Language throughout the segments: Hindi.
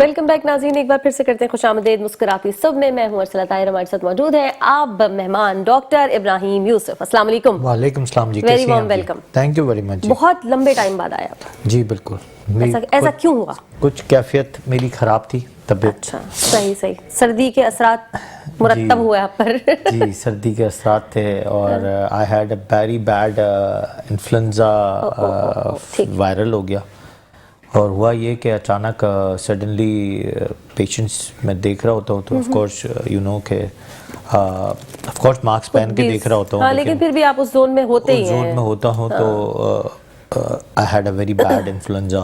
वेलकम बैक नाज़रीन, एक बार फिर से करते हैं खुशामदीद मुस्कुराती सुबह में। मैं हूं अरसला ताहिर, हमारे साथ मौजूद है आप मेहमान डॉक्टर इब्राहिम यूसुफ। अस्सलाम वालेकुम। वालेकुम सलाम जी, very warm welcome. Thank you very much. बहुत लंबे टाइम बाद आया आप। जी बिल्कुल। ऐसा क्यों हुआ? कुछ कैफियत मेरी खराब थी, तबीयत। अच्छा, सही सही। सर्दी के असरात मुरतब हुए आप पर। जी, सर्दी के असरात थे और I had a very bad influenza, viral हो गया। और हुआ ये कि अचानक सडनली पेशेंट्स मैं देख रहा होता हूँ तो ऑफ कोर्स यू नो के ऑफ कोर्स मास्क पहन के देख रहा होता हूँ, लेकिन फिर भी आप उस जोन में होते ही हैं। जोन में होता हूँ तो I had a very bad influenza.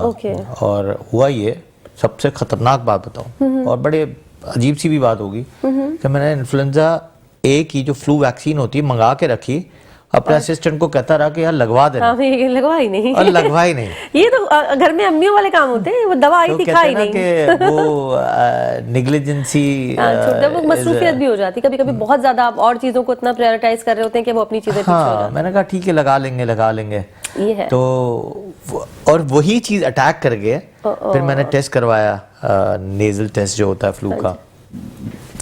और हुआ ये, सबसे खतरनाक बात बताऊँ और बड़े अजीब सी भी बात होगी कि मैंने इन्फ्लुएंजा ए की जो फ्लू वैक्सीन होती है मंगा के रखी, अपने असिस्टेंट को कहता रहा कि यार लगवा देना। लगवा ही नहीं। और लगवा ही नहीं। ये तो घर में अम्मियों वाले काम होते हैं। वो दवा आई थी, खाई नहीं। कि वो नेग्लिजेंसी, वो मसरूफियत भी हो जाती है कभी-कभी। बहुत ज्यादा आप और चीजों को इतना प्रायोरिटाइज कर रहे होते हैं कि वो अपनी चीजें पीछे हो जाती हैं। मैंने कहा ठीक है लगा लेंगे ये है। तो और वही चीज अटैक कर गए। फिर मैंने टेस्ट करवाया, नेजल टेस्ट जो होता है फ्लू का,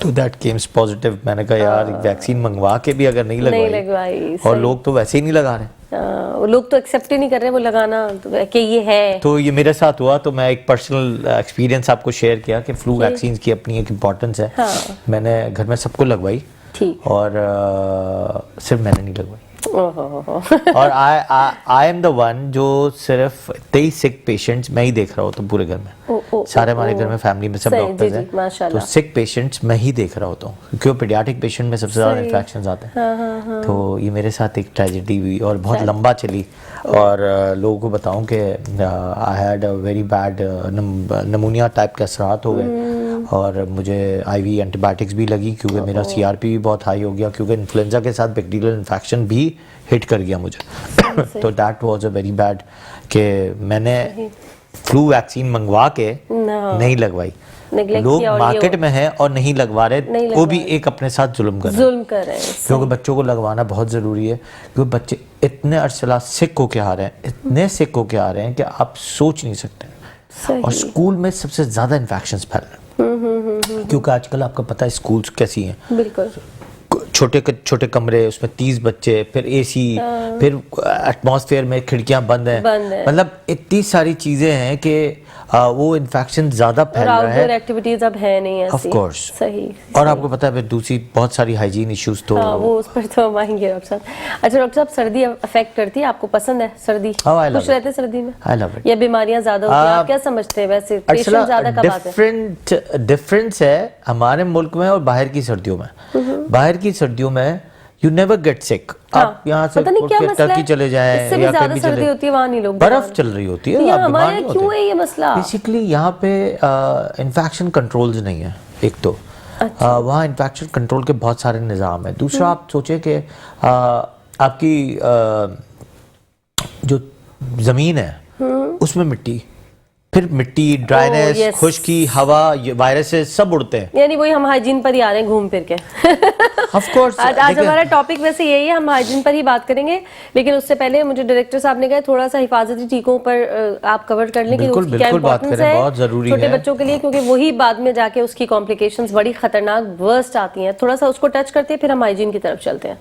तो दैट केम्स पॉजिटिव। मैंने कहा यार वैक्सीन मंगवा के भी अगर नहीं लगवाई और लोग तो वैसे ही नहीं लगा रहे, लोग तो एक्सेप्ट ही नहीं कर रहे वो लगाना कि ये है। तो ये मेरे साथ हुआ, तो मैं एक पर्सनल एक्सपीरियंस आपको शेयर किया कि फ्लू वैक्सीन की अपनी एक इम्पोर्टेंस है। मैंने घर में सबको लगवाई और सिर्फ मैंने नहीं लगवाई। और आई एम द वन जो सिर्फ 23 सिक पेशेंट्स मैं ही देख रहा होता हूँ पूरे घर में। सारे हमारे घर में फैमिली में सब डॉक्टर्स हैं, तो सिक पेशेंट्स मैं ही देख रहा होता हूँ क्योंकि पीडियाट्रिक पेशेंट में सबसे ज्यादा इन्फेक्शंस आते हैं। तो ये मेरे साथ एक ट्रेजेडी हुई और बहुत लंबा चली। और लोगों को बताऊं कि I had a very bad नमूनिया type के असरात हो गए और मुझे आईवी एंटीबायोटिक्स भी लगी क्योंकि मेरा सीआरपी भी बहुत हाई हो गया क्योंकि इन्फ्लुएंजा के साथ बैक्टीरियल इन्फेक्शन भी हिट कर गया मुझे। तो that was a very bad कि मैंने फ्लू वैक्सीन मंगवा के नहीं लगवाई। लोग मार्केट में हैं और नहीं लगवा रहे, वो भी एक अपने साथ जुल्म कर रहे हैं। क्योंकि बच्चों को लगवाना बहुत जरूरी है क्योंकि बच्चे इतने अरसला सिक होके आ रहे हैं, इतने सिक होके आ रहे हैं कि आप सोच नहीं सकते। और स्कूल में सबसे ज्यादा इन्फेक्शंस फैल रहे हैं क्योंकि आजकल आपको पता है स्कूल्स कैसी हैं। बिल्कुल। छोटे कमरे, उसमें 30 बच्चे, फिर एसी, फिर एटमॉस्फेयर में खिड़कियां बंद हैं। मतलब इतनी सारी चीजें हैं कि वो इन्फेक्शन ज्यादा फैल रहा है। आउटडोर एक्टिविटीज अब है नहीं ऐसी। Of course. सही। और आपको पता है फिर दूसरी बहुत सारी हाइजीन इश्यूज तो वो उस पर तो हम आएंगे डॉक्टर साहब। अच्छा डॉक्टर साहब, सर्दी अफेक्ट करती है आपको? पसंद है सर्दी? खुश रहते हैं सर्दी में? I love it. या बीमारियां ज्यादा होती हैं? आप क्या समझते हैं वैसे? पेशेंट ज्यादा कब आते हैं? डिफरेंस है हमारे मुल्क में और बाहर की सर्दियों में। बाहर की सर्दियों में यू नेवर गेट सिक। आप यहाँ से टर्की चले जाएं या कहीं भी चले, होती है वहाँ नहीं, लोग बर्फ चल रही होती है, आप बीमार नहीं होते। क्यों है ये मसला? बेसिकली यहाँ पे इन्फेक्शन कंट्रोल्स नहीं है एक तो। वहाँ इन्फेक्शन कंट्रोल के बहुत सारे निज़ाम है। दूसरा आप सोचे कि आपकी जो जमीन है उसमें मिट्टी, फिर मिट्टी, ड्राइनेस, खुश्की, हवा, वायरसेस सब उड़ते हैं। यानी वही हम हाइजीन पर ही आ रहे हैं घूम फिर के। Of course, आज हमारा टॉपिक वैसे यही है, हम हाइजीन पर ही बात करेंगे। लेकिन उससे पहले मुझे डायरेक्टर साहब ने कहा थोड़ा सा हिफाजती टीकों पर आप कवर कर लें कि उसकी क्या इंपॉर्टेंस है बहुत जरूरी है छोटे बच्चों के लिए, क्योंकि वही बाद में जाके उसकी कॉम्प्लिकेशंस बड़ी खतरनाक वर्स्ट आती हैं। थोड़ा सा उसको टच करते हैं फिर हम हाइजीन की तरफ चलते हैं।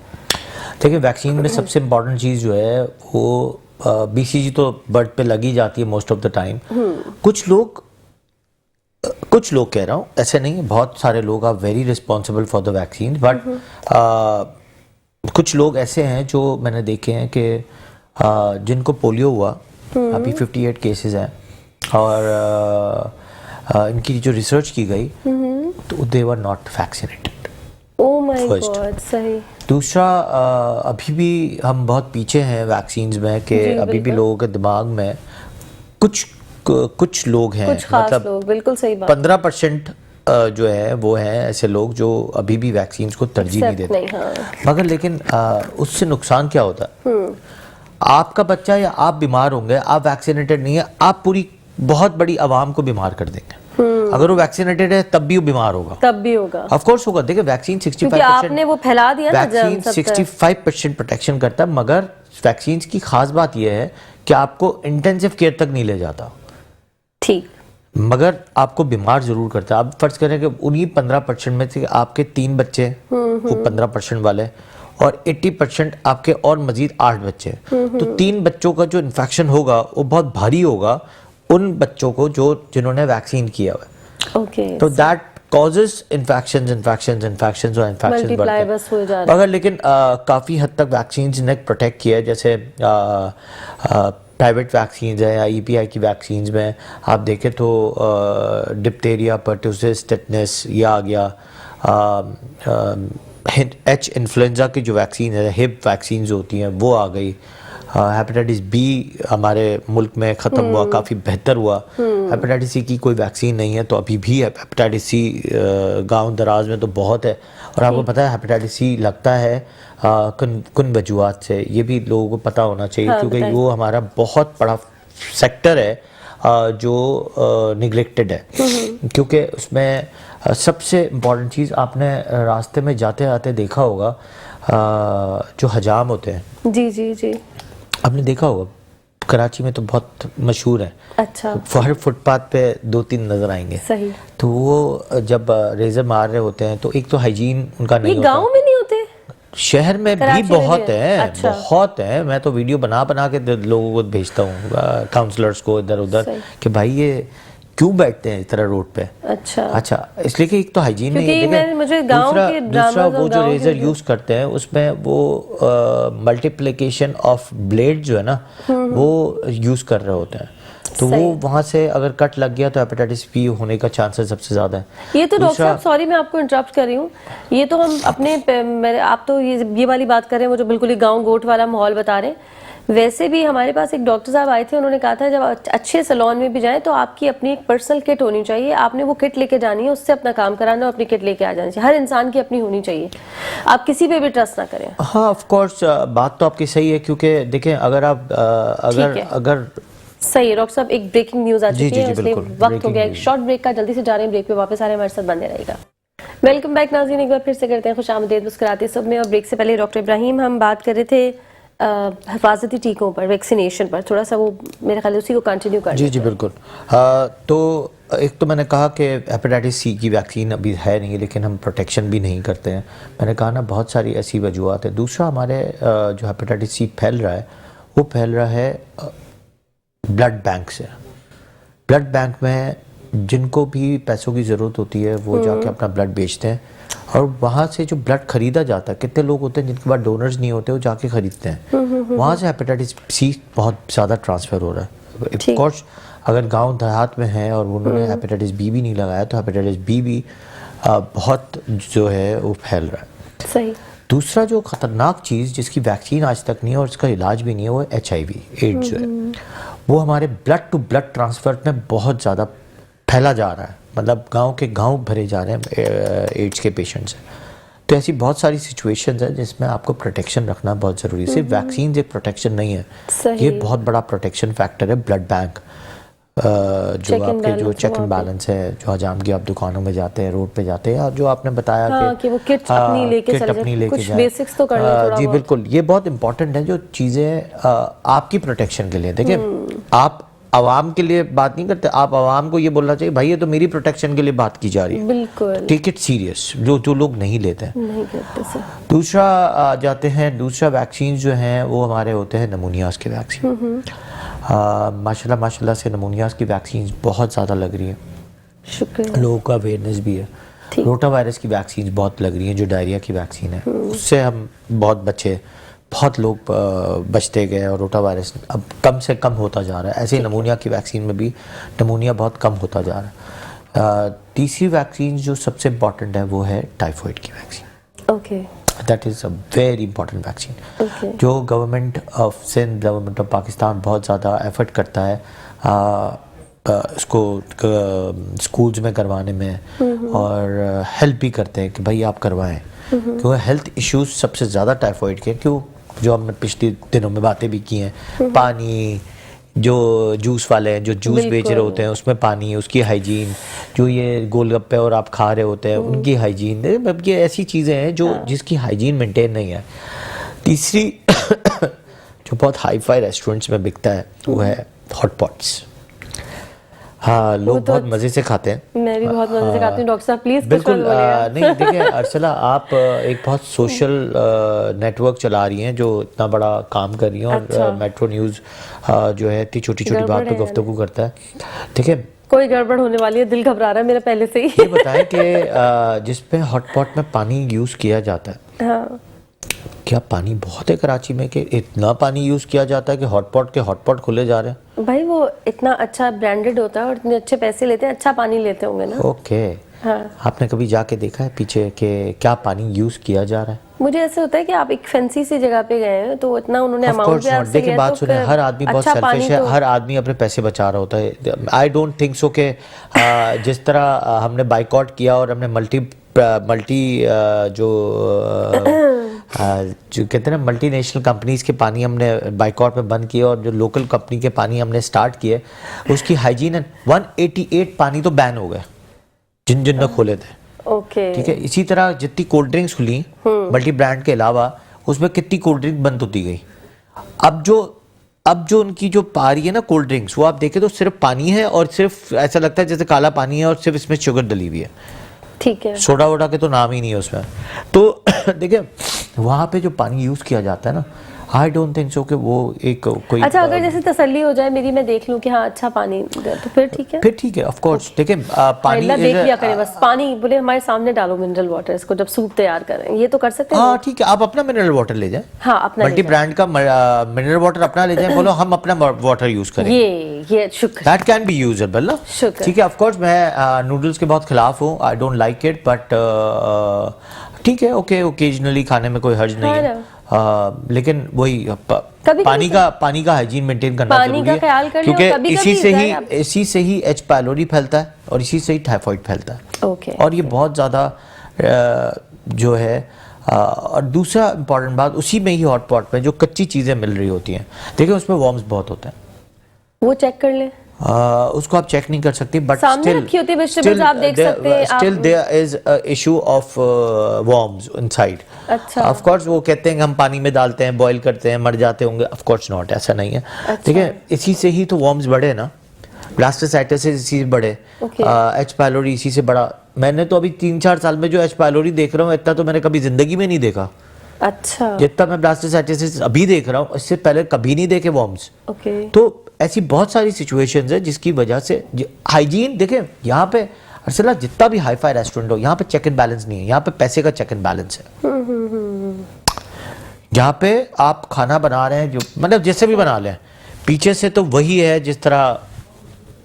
देखिए, वैक्सीन में सबसे इम्पोर्टेंट चीज जो है वो बीसीजी तो बर्ड पे लगी जाती है मोस्ट ऑफ द टाइम। कुछ लोग कह रहा हूँ, ऐसे नहीं है, बहुत सारे लोग are very responsible for the vaccine, but कुछ लोग ऐसे हैं जो मैंने देखे हैं कि जिनको पोलियो हुआ, अभी 58 केसेस हैं और इनकी जो रिसर्च की गई तो they were not vaccinated. Oh my God, सही। दूसरा अभी भी हम बहुत पीछे हैं वैक्सीन्स में कि अभी भी लोगों के दिमाग में कुछ लोग हैं, मतलब लोग, बिल्कुल सही बात, 15% जो है वो है ऐसे लोग जो अभी भी वैक्सीन्स को तरजीह नहीं देते। मगर लेकिन उससे नुकसान क्या होता है? आपका बच्चा या आप बीमार होंगे, आप वैक्सीनेटेड नहीं है, आप पूरी बहुत बड़ी आवाम को बीमार कर देंगे। अगर वो वैक्सीनेटेड है तब भी वो बीमार होगा, ऑफ कोर्स होगा। देखिए वैक्सीन 65% आपने वो फैला दिया ना, वैक्सीन 65% प्रोटेक्शन करता है, मगर वैक्सीन की खास बात यह है कि आपको इंटेंसिव केयर तक नहीं ले जाता। ठीक। मगर आपको बीमार जरूर करता है। आप फर्ज करें कि उन्हीं 15% में से आपके 3 बच्चे वो 15% वाले और 80% आपके और मजीद 8 बच्चे, तो 3 बच्चों का जो इन्फेक्शन होगा वो बहुत भारी होगा उन बच्चों को जिन्होंने वैक्सीन किया हुआ है। तो दैट कॉजेस इन्फेक्शंस और इन्फेक्शंस बढ़ते हैं। मगर लेकिन काफ़ी हद तक वैक्सीन ने प्रोटेक्ट किया है। जैसे प्राइवेट वैक्सीन है या EPI की वैक्सीन में आप देखें तो डिप्थीरिया, पर्टुसिस, टेटनस ये आ गया, H इन्फ्लुएंजा की जो वैक्सीन है, हिप वैक्सीन होती हैं वो आ गई, हेपेटाइटिस बी हमारे मुल्क में ख़त्म हुआ, काफ़ी बेहतर हुआ। हेपेटाइटिस सी की कोई वैक्सीन नहीं है तो अभी भी हेपेटाइटिस सी गांव दराज में तो बहुत है। और आपको पता है हेपेटाइटिस सी लगता है किन वजूहात से, ये भी लोगों को पता होना चाहिए। हाँ, क्योंकि वो हमारा बहुत बड़ा सेक्टर है जो निगलेक्टेड है। क्योंकि उसमें सबसे इम्पॉर्टेंट चीज़ आपने रास्ते में जाते आते देखा होगा, जो हजाम होते हैं। जी जी जी, आपने देखा होगा कराची में तो बहुत मशहूर है। अच्छा। हर फुटपाथ पे 2-3 नजर आएंगे। सही। तो वो जब रेजर मार रहे होते हैं तो एक तो हाइजीन उनका नहीं होता। गांव में नहीं होते, शहर में भी बहुत है। अच्छा। बहुत है। मैं तो वीडियो बना के लोगों को भेजता हूँ, काउंसलर्स को इधर उधर, कि भाई ये क्यों बैठते हैं इस तरह रोड पे। अच्छा, इसलिए कि एक तो हाइजीन नहीं है, दूसरा वो जो रेजर यूज करते हैं उसमें वो मल्टीप्लिकेशन ऑफ ब्लेड जो है ना वो यूज कर रहे होते हैं, तो वो वहां से अगर कट लग गया तो हेपेटाइटिस बी होने का चांसेस सबसे ज्यादा है। ये तो डॉक्टर साहब, सॉरी मैं आपको इंटरप्ट कर रही हूँ, ये तो हम अपने आप तो ये वाली बात कर रहे हैं, वो जो बिल्कुल ही गाँव गोट वाला माहौल बता रहे हैं। वैसे भी हमारे पास एक डॉक्टर साहब आए थे, उन्होंने कहा था जब अच्छे सैलून में भी जाएं तो आपकी अपनी एक पर्सनल किट होनी चाहिए, आपने वो किट लेके जानी है, उससे अपना काम कराना, अपनी किट लेके आ जानी चाहिए। हर इंसान की अपनी होनी चाहिए, आप किसी पे भी ट्रस्ट ना करें। हाँ ऑफ कोर्स, बात तो आपकी सही है, क्योंकि देखें अगर आप अगर सही है डॉक्टर साहब, एक ब्रेकिंग न्यूज आ चुकी है, इसलिए वक्त हो गया एक शॉर्ट ब्रेक का, जल्दी से जा रहे हैं ब्रेक पे, वापस आ रहे हैं, हमारे साथ बने रहेगा। वेलकम बैक नाज़रीन, एक बार फिर से करते हैं खुशामदीद मुस्कुराते सब में। और ब्रेक से पहले डॉक्टर इब्राहिम हम बात कर रहे थे हिफाजती टीकों पर, वैक्सीनेशन पर, थोड़ा सा वो मेरे ख्याल उसी को कंटिन्यू कर। जी बिल्कुल। तो एक तो मैंने कहा कि हेपेटाइटिस सी की वैक्सीन अभी है नहीं, लेकिन हम प्रोटेक्शन भी नहीं करते हैं। मैंने कहा ना बहुत सारी ऐसी वजूहत है। दूसरा हमारे जो हेपेटाइटिस सी फैल रहा है वो फैल रहा है ब्लड बैंक से। ब्लड बैंक में जिनको भी पैसों की ज़रूरत होती है वो जाके अपना ब्लड बेचते हैं, और वहाँ से जो ब्लड खरीदा जाता है, कितने लोग होते हैं जिनके पास डोनर्स नहीं होते, वो जाके खरीदते हैं। वहाँ से हेपेटाइटिस सी बहुत ज़्यादा ट्रांसफ़र हो रहा है। ऑफ कोर्स अगर गांव देहात में है और उन्होंने हेपेटाइटिस बी भी नहीं लगाया तो हेपेटाइटिस बी भी बहुत जो है वो फैल रहा है। सही। दूसरा जो ख़तरनाक चीज़ जिसकी वैक्सीन आज तक नहीं है और इसका इलाज भी नहीं है, वो है HIV एड्स जो है, वो हमारे ब्लड टू ब्लड ट्रांसफ़र में बहुत ज़्यादा फैला जा रहा है। मतलब गांव के गांव भरे जा रहे हैं एड्स के पेशेंट्स। तो ऐसी बहुत सारी सिचुएशंस हैं जिसमें आपको प्रोटेक्शन रखना बहुत ज़रूरी है। सिर्फ वैक्सीन एक प्रोटेक्शन नहीं है, ये बहुत बड़ा प्रोटेक्शन फैक्टर है। ब्लड बैंक जो आपके जो चेक एंड बैलेंस है, जो हजाम की आप दुकानों में जाते हैं, रोड पे जाते हैं, और जो आपने बताया कि वो किट अपनी लेके जाए, बेसिक्स तो करना थोड़ा जी बिल्कुल, ये बहुत इंपॉर्टेंट है जो चीज़ें आपकी प्रोटेक्शन के लिए। देखिए आप आवाम के लिए बात नहीं करते, आप आवाम को ये बोलना चाहिए भाई ये तो मेरी प्रोटेक्शन के लिए बात की जा रही है। बिल्कुल, टेक इट सीरियस, जो लोग नहीं लेते हैं। दूसरा जाते हैं, दूसरा वैक्सीन जो हैं वो हमारे होते हैं नमूनियाज के वैक्सीन। माशाल्लाह से नमूनियाज की वैक्सीन बहुत ज़्यादा लग रही है, शुक्रिया, लोगों का अवेयरनेस भी है। रोटा वायरस की वैक्सीन बहुत लग रही है, जो डायरिया की वैक्सीन है उससे हम बहुत बचे, बहुत लोग बचते गए, और रोटा वायरस अब कम से कम होता जा रहा है। ऐसे ही नमूनिया की वैक्सीन में भी नमूनिया बहुत कम होता जा रहा है। तीसरी वैक्सीन जो सबसे इम्पॉर्टेंट है वो है टाइफॉइड की vaccine. Okay, that is a very important vaccine, जो government of Sindh, government of Pakistan बहुत ज़्यादा एफर्ट करता है इसको स्कूल्स में करवाने में, और हेल्प भी करते हैं कि भाई आप करवाएं, क्योंकि हेल्थ इश्यूज सबसे ज़्यादा टाइफॉइड के, क्यों जो हमने पिछले दिनों में बातें भी की हैं, पानी, जो जूस वाले हैं जो जूस बेच रहे होते हैं उसमें पानी, उसकी हाइजीन, जो ये गोलगप्पे और आप खा रहे होते हैं उनकी हाइजीन, ये ऐसी चीज़ें हैं जो जिसकी हाइजीन मेंटेन नहीं है। तीसरी जो बहुत हाई फाई रेस्टोरेंट्स में बिकता है वो है हॉट पॉट्स। हाँ, लोग बहुत मजे से खाते हैं। मैं भी बहुत मजे से खाती हूँ। डॉक्टर साहब प्लीज बिल्कुल नहीं, देखिए अर्सला, आप एक बहुत सोशल नेटवर्क चला रही हैं जो इतना बड़ा काम कर रही हैं, और मेट्रो न्यूज़ जो है इतनी छोटी छोटी बात पे गुफ्तगू करता है। देखिए कोई गड़बड़ होने वाली है, दिल घबरा रहा है मेरा पहले से ही। ये बताएं कि जिसपे हॉटपॉट में पानी यूज़ किया जाता है, हाँ। क्या पानी बहुत है कराची में कि इतना पानी यूज किया जाता है कि हॉटपॉट खुले जा रहे हैं? भाई वो इतना अच्छा ब्रांडेड होता है और इतने अच्छे पैसे लेते हैं, अच्छा पानी लेते होंगे ना। ओके। हाँ। आपने कभी जाके देखा है पीछे कि क्या पानी यूज किया जा रहा है? मुझे ऐसे होता है कि आप एक फैंसी सी जगह पे गए हैं तो इतना उन्होंने अमाउंट भी आपसे देखिए बात सुने, हर आदमी बहुत सेल्फिश है, हर आदमी अपने पैसे बचा रहा होता है। आई डोंट थिंक सो कि जिस तरह हमने बाइकआउट किया और हमने मल्टी जो कहते हैं ना मल्टीनेशनल कंपनीज के पानी हमने बाइकआउट में बंद किया, और जो लोकल कंपनी के पानी हमने स्टार्ट किए उसकी हाइजीन 188 पानी तो बैन हो गए जिन ने खोले थे। ओके ठीक है, इसी तरह जितनी कोल्ड ड्रिंक्स खुली मल्टी ब्रांड के अलावा, उसमें कितनी कोल्ड ड्रिंक बंद होती गई। अब जो उनकी जो आ रही है ना कोल्ड ड्रिंक्स, वो आप देखें तो सिर्फ पानी है, और सिर्फ ऐसा लगता है जैसे काला पानी है और सिर्फ इसमें शुगर डली हुई है। ठीक है, सोडा वोडा के तो नाम ही नहीं है उसमें। तो देखिए वहाँ पे जो पानी यूज किया जाता है ना, आई डोंट थिंक सो कि वो एक कोई अच्छा अगर जैसे तसल्ली हो जाए मेरी, मैं देख लूं कि हाँ अच्छा पानी तो फिर ठीक है, फिर ठीक है ऑफ कोर्स। देखिए पानी देख लिया करें बस, पानी बोले हमारे सामने डालो मिनरल वाटर, इसको जब सूप तैयार करें ये तो कर सकते हैं। हाँ ठीक है, आप अपना मिनरल वाटर ले जाएं। हाँ अपना मल्टी ब्रांड का मिनरल वाटर अपना ले जाएं, बोलो हम अपना वाटर यूज करें। ये शुक्र, दैट कैन बी यूजेबल ना। ठीक है, ऑफ कोर्स मैं नूडल्स के बहुत खिलाफ हूँ, I don't like it, but ठीक है, ओके, ओकेजनली खाने में कोई हर्ज नहीं है। लेकिन वही पानी का हाइजीन मेंटेन करना जरूरी है, क्योंकि इसी से ही एच पायलोरी फैलता है और इसी से ही टाइफाइड फैलता है। और ये बहुत ज़्यादा जो है और दूसरा इम्पॉर्टेंट बात, उसी में ही हॉटपॉट में जो कच्ची चीज़ें मिल रही होती हैं, देखिए उसमें वॉर्म्स बहुत होते हैं, वो चेक कर ले। उसको आप चेक नहीं कर सकती, बट सामने रखी होती है वेजिटेबल्स, आप देख सकते हैं। Still there is a issue of worms inside. अच्छा, ऑफ कोर्स वो कहते हैं कि हम पानी में डालते हैं, बॉईल करते हैं, मर जाते होंगे, ऑफ कोर्स नॉट, ऐसा नहीं है। ठीक है, इसी से ही तो वॉर्म्स बढ़े ना, ब्लास्टोसाइटिस इसी से बढ़े, एच पायलोरी इसी से बढ़ा। मैंने तो अभी 3-4 साल में जो एच पायलोरी देख रहा हूँ, इतना तो मैंने कभी जिंदगी में नहीं देखा। अच्छा, जितना मैं ब्लास्टोसाइटिस अभी देख रहा हूँ, इससे पहले कभी नहीं देखे वॉर्म्स। तो ऐसी बहुत सारी सिचुएशंस है जिसकी वजह से हाइजीन, देखें यहाँ पे अर्सला जितना भी हाई फाई रेस्टोरेंट हो, यहाँ पे चेक एंड बैलेंस नहीं है, यहाँ पे पैसे का चेक एंड बैलेंस है। यहाँ पे आप खाना बना रहे हैं जो मतलब जैसे भी बना लें, पीछे से तो वही है जिस तरह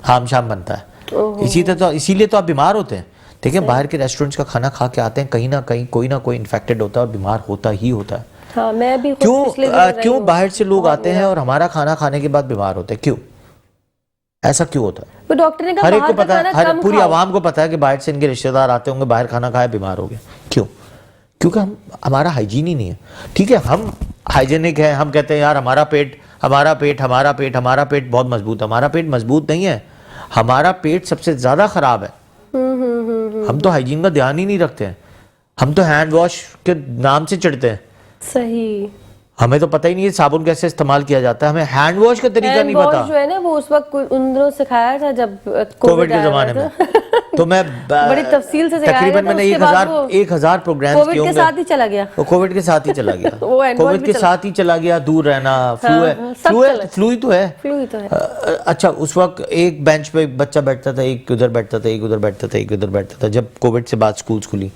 हाम शाम बनता है, इसीलिए तो आप बीमार होते हैं। देखिए बाहर के रेस्टोरेंट्स का खाना खा के आते हैं, कहीं ना कहीं कोई ना कोई इन्फेक्टेड होता है और बीमार होता ही होता है। हाँ, मैं भी क्यों बाहर से लोग आते हैं और हमारा खाना खाने के बाद बीमार होते हैं? क्यों ऐसा क्यों होता है? तो डॉक्टर ने कहा हर एक को पता है, हर पूरी आवाम को पता है कि बाहर से इनके रिश्तेदार आते होंगे, बाहर खाना खाया बीमार हो गए। क्यों? क्योंकि हमारा हाइजीन ही नहीं है। ठीक है, हम हाइजीनिक है, हम कहते हैं यार हमारा पेट बहुत मजबूत। हमारा पेट मजबूत नहीं है, हमारा पेट सबसे ज्यादा खराब है। हम तो हाइजीन का ध्यान ही नहीं रखते हैं, हम तो हैंड वॉश के नाम से चिढ़ते हैं। सही, हमें तो पता ही नहीं है साबुन कैसे इस्तेमाल किया जाता है, हमें हैंड वॉश का तरीका नहीं पता। जो है ना वो उस वक्त उन दिनों सिखाया था जब कोविड के जमाने में, तो मैं बड़ी तफसील से सिखाया तकरीबन मैंने 1000 प्रोग्राम्स किए होंगे। कोविड के साथ ही चला गया, कोविड के साथ ही चला गया, कोविड के साथ ही चला गया। दूर रहना, फ्लू ही तो है। अच्छा, उस वक्त एक बेंच पे बच्चा बैठता था, एक उधर बैठता था, एक उधर बैठता था, एक उधर बैठता था, जब कोविड से बाद स्कूल्स खुली।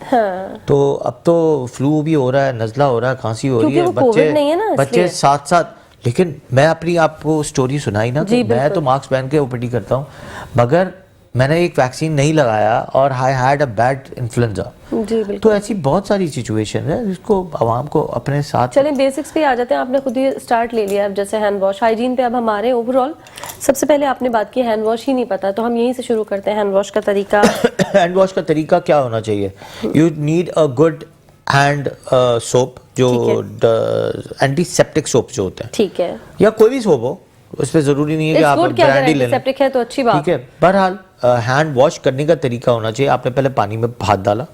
तो अब तो फ्लू भी हो रहा है, नजला हो रहा है, खांसी हो रही है, बच्चे साथ। लेकिन मैं अपनी आपको स्टोरी सुनाई ना, तो मैं तो मास्क पहन के ओपीडी करता हूँ, मगर मैंने एक वैक्सीन नहीं लगाया और I had a bad influenza. तो ऐसी बहुत सारी सिचुएशन है जिसको आवाम को अपने साथ। चलें बेसिक्स पे आ जाते हैं, आपने खुद ही स्टार्ट ले लिया, जैसे हैंड वॉश, हाइजीन पे अब हम आ रहे हैं। ओवरऑल सबसे पहले आपने बात की हैंड वॉश ही नहीं पता, तो हम यहीं से शुरू करते हैं। हैंड वॉश का तरीका हैंड वॉश का तरीका क्या होना चाहिए? You need a good hand soap, जो एंटीसेप्टिक सोप जो होते हैं, ठीक है, या कोई भी सोप हो, उसमें जरूरी नहीं है कि आप ब्रांडी लें, एंटीसेप्टिक है तो अच्छी बात, ठीक है। बहरहाल हैंड वॉश करने का तरीका होना चाहिए, आपने पहले पानी में हाथ डाला,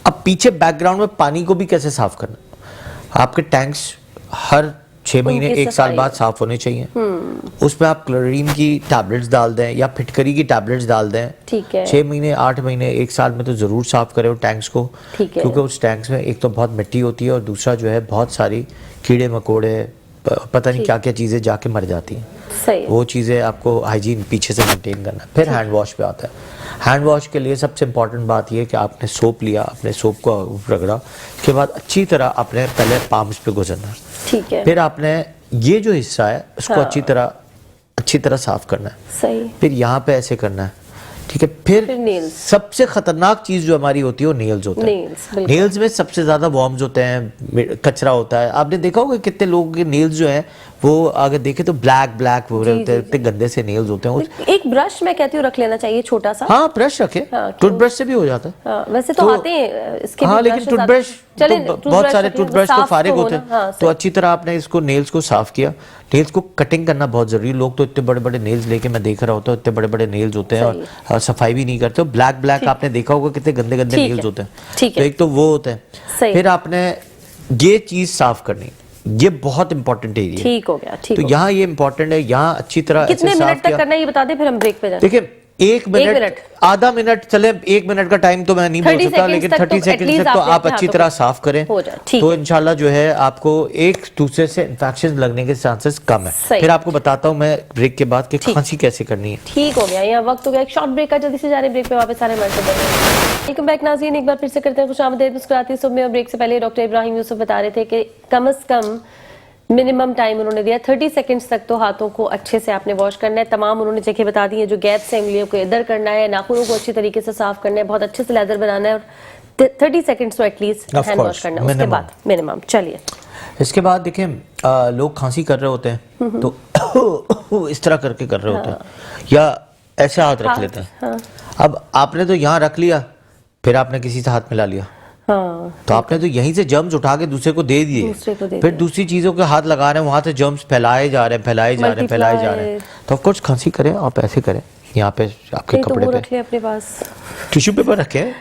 अब पीछे बैकग्राउंड में पानी को भी कैसे साफ करना। आपके टैंक्स हर 6 महीने 1 साल बाद साफ होने चाहिए। उसमें आप क्लोरीन की टैबलेट्स डाल दें या फिटकरी की टैबलेट्स डाल दें। ठीक है। 6 महीने 8 महीने 1 साल में तो ज़रूर साफ करें वो टैंक्स को, क्योंकि उस टैंक्स में एक तो बहुत मिट्टी होती है और दूसरा जो है बहुत सारी कीड़े मकोड़े पता नहीं क्या क्या चीज़ें जाके मर जाती हैं। सही। वो चीज़ें आपको हाइजीन पीछे से मेंटेन करना है। फिर हैंड वॉश पे आता है। हैंड वॉश के लिए सबसे इम्पॉर्टेंट बात यह है कि आपने सोप लिया, अपने सोप को रगड़ा, उसके बाद अच्छी तरह आपने पहले पाम्स पे गुजरना। ठीक है। फिर आपने ये जो हिस्सा है उसको अच्छी तरह साफ करना है। सही। फिर यहाँ पे ऐसे करना है, ठीक है। फिर सबसे खतरनाक चीज जो हमारी होती है वो नेल्स होते हैं। नेल्स में सबसे ज्यादा वॉर्म्स होते हैं, कचरा होता है। आपने देखा होगा कितने लोगों के नेल्स जो हैं वो अगर देखे तो ब्लैक हो रहे होते हैं, इतने गंदे से नेल्स होते हैं। एक ब्रश मैं कहती हूँ रख लेना चाहिए छोटा सा। हाँ ब्रश रखे, टूथब्रश से भी हो जाता है। वैसे तो आते हैं इसके हाँ, लेकिन टूथब्रश बहुत सारे टूथब्रश तो फारिग होते हैं। तो अच्छी तरह आपने इसको नेल्स को साफ किया। नेल्स को कटिंग करना बहुत जरूरी है। लोग तो इतने बड़े बड़े नेल्स लेके मैं देख रहा होता हूँ, इतने बड़े बड़े नेल्स होते हैं और सफाई भी नहीं करते। ब्लैक आपने देखा होगा कितने गंदे नेल्स होते हैं। तो एक तो वो होते हैं। फिर आपने ये चीज साफ करनी, ये बहुत इंपॉर्टेंट एरिया। ठीक हो गया। ठीक। तो यहाँ ये इंपॉर्टेंट है, यहाँ अच्छी तरह कितने मिनट तक करना है ये बता दे, फिर हम ब्रेक पे जाएं। देखिए 1 मिनट आधा मिनट चले, 1 मिनट का टाइम तो मैं नहीं बोल सकता, लेकिन 30 सेकंड तक तो आप अच्छी तरह साफ करें तो इंशाल्लाह जो है आपको एक दूसरे से इन्फेक्शन लगने के चांसेस कम है। फिर आपको बताता हूँ मैं ब्रेक के बाद कि खांसी कैसे करनी है। ठीक हो गया। यहाँ वक्त हो गया एक शॉर्ट ब्रेक का, जल्दी से जा रहे हैं ब्रेक पे वापस सारे हमारे साथ। वेलकम बैक नाज़रीन, एक बार फिर से करते हैं खुशामदीद मुस्कुराती सुबह में। ब्रेक से पहले डॉक्टर इब्राहिम यूसुफ बता रहे थे कि कम से कम मिनिमम टाइम उन्होंने दिया 30 सेकंड्स तक तो हाथों को अच्छे से आपने वॉश करना है। तमाम उन्होंने जगह बता दी है, जो गैप्स हैं उंगलियों को इधर करना है, नाखूनों को अच्छी तरीके से साफ करना है, बहुत अच्छे से लेदर बनाना है और 30 सेकंड्स तो एटलीस्ट हैंड वॉश करना है। उसके बाद मिनिमम चलिए। इसके बाद देखिए लोग खांसी कर रहे होते हैं तो इस तरह करके कर रहे होते हैं या ऐसे हाथ रख लेते हैं। अब आपने तो यहाँ रख लिया, फिर आपने किसी से हाथ मिला लिया, तो आपने तो यहीं से जर्म्स उठा के दूसरे को दे दिए, फिर दूसरी चीजों के हाथ लगा रहे हैं, वहां से जर्म्स फैलाए जा रहे हैं। तो ऑफ कोर्स खांसी करें आप ऐसे करें, यहाँ पे आपके कपड़े पे अपने पास टिश्यू पेपर रखें,